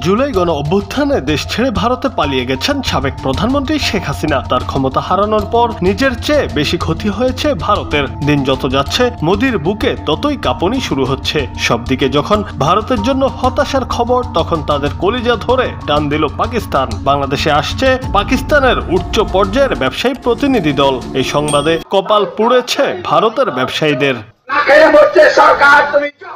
জুলাই গণ অভ্যুত্থানে দেশ ছেড়ে ভারতে পালিয়ে গেছেন সাবেক প্রধানমন্ত্রী শেখ হাসিনা। তার ক্ষমতা হারানোর পর নিজের চেয়ে বেশি ক্ষতি হয়েছে ভারতের। দিন যত যাচ্ছে মোদির বুকে ততই কাঁপুনি শুরু হচ্ছে। সবদিকে যখন ভারতের জন্য হতাশার খবর, তখন তাদের কলিজা ধরে টান দিল পাকিস্তান। বাংলাদেশে আসছে পাকিস্তানের উচ্চ পর্যায়ের ব্যবসায়ী প্রতিনিধি দল। এই সংবাদে কপাল পুড়েছে ভারতের ব্যবসায়ীদের।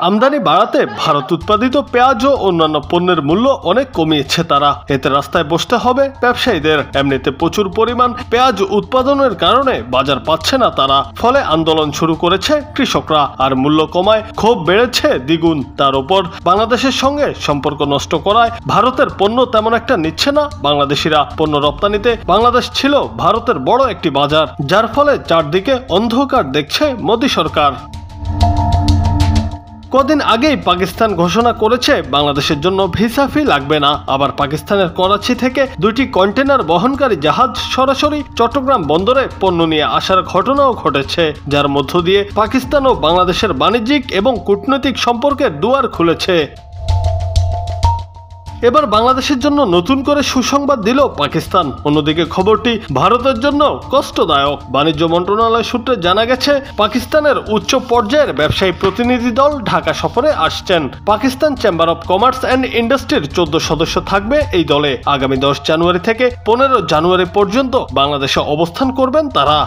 আমদানি বাড়াতে ভারত উৎপাদিত পেঁয়াজ ও অন্যান্য পণ্যের মূল্য অনেক কমিয়েছে তারা। এতে রাস্তায় বসতে হবে ব্যবসায়ীদের। এমনিতে প্রচুর পরিমাণ পেঁয়াজ উৎপাদনের কারণে বাজার পাচ্ছে না তারা। ফলে আন্দোলন শুরু করেছে কৃষকরা। আর মূল্য কমায় ক্ষোভ বেড়েছে দ্বিগুণ। তার উপর বাংলাদেশের সঙ্গে সম্পর্ক নষ্ট করায় ভারতের পণ্য তেমন একটা নিচ্ছে না বাংলাদেশিরা। পণ্য রপ্তানিতে বাংলাদেশ ছিল ভারতের বড় একটি বাজার, যার ফলে চারদিকে অন্ধকার দেখছে মোদী সরকার। কদিন আগেই পাকিস্তান ঘোষণা করেছে বাংলাদেশের জন্য ভিসা ফি লাগবে না। আবার পাকিস্তানের করাচি থেকে 2টি কন্টেনার বহনকারী জাহাজ সরাসরি চট্টগ্রাম বন্দরে পণ্য নিয়ে আসার ঘটনাও ঘটেছে, যার মধ্য দিয়ে পাকিস্তান ও বাংলাদেশের বাণিজ্যিক এবং কূটনৈতিক সম্পর্কের দুয়ার খুলেছে। এবার বাংলাদেশের জন্য নতুন করে সুসংবাদ দিল পাকিস্তান। অন্যদিকে খবরটি ভারতের জন্য কষ্টদায়ক। বাণিজ্য মন্ত্রণালয় সূত্রে জানা গেছে, পাকিস্তানের উচ্চ পর্যায়ের ব্যবসায়ী প্রতিনিধি দল ঢাকা সফরে আসছেন। Pakistan chamber of commerce and ইন্ডাস্ট্রির 14 সদস্য থাকবে এই দলে। আগামী 10 জানুয়ারি থেকে 15 জানুয়ারি পর্যন্ত বাংলাদেশে অবস্থান করবেন তারা।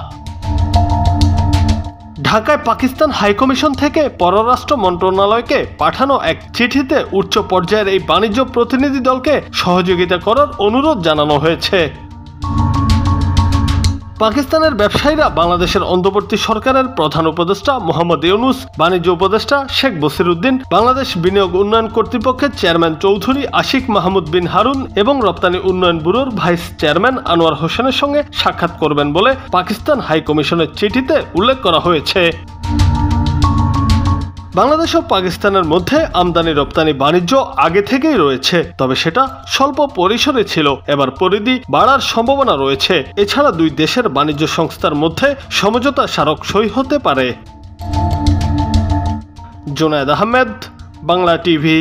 ঢাকায় পাকিস্তান হাইকমিশন থেকে পররাষ্ট্র মন্ত্রণালয়কে পাঠানো এক চিঠিতে উচ্চ পর্যায়ের এই বাণিজ্য প্রতিনিধি দলকে সহযোগিতা করার অনুরোধ জানানো হয়েছে। পাকিস্তানের ব্যবসায়ীরা বাংলাদেশের অন্তর্বর্তী সরকারের প্রধান উপদেষ্টা মোহাম্মদ ইউনুস, বাণিজ্য উপদেষ্টা শেখ বসিরউদ্দিন, বাংলাদেশ বিনিয়োগ উন্নয়ন কর্তৃপক্ষের চেয়ারম্যান চৌধুরী আশিক মাহমুদ বিন হারুন এবং রপ্তানি উন্নয়ন ব্যুরোর ভাইস চেয়ারম্যান আনোয়ার হোসেনের সঙ্গে সাক্ষাৎ করবেন বলে পাকিস্তান হাইকমিশনের চিঠিতে উল্লেখ করা হয়েছে। বাংলাদেশ ও পাকিস্তানের মধ্যে আমদানি রপ্তানি বাণিজ্য আগে থেকেই রয়েছে, তবে সেটা স্বল্প পরিসরে ছিল। এবার পরিধি বাড়ার সম্ভাবনা রয়েছে। এছাড়া দুই দেশের বাণিজ্য সংস্থার মধ্যে সমঝোতা স্মারক সই হতে পারে। জুনায়েদ আহমেদ, বাংলা টিভি।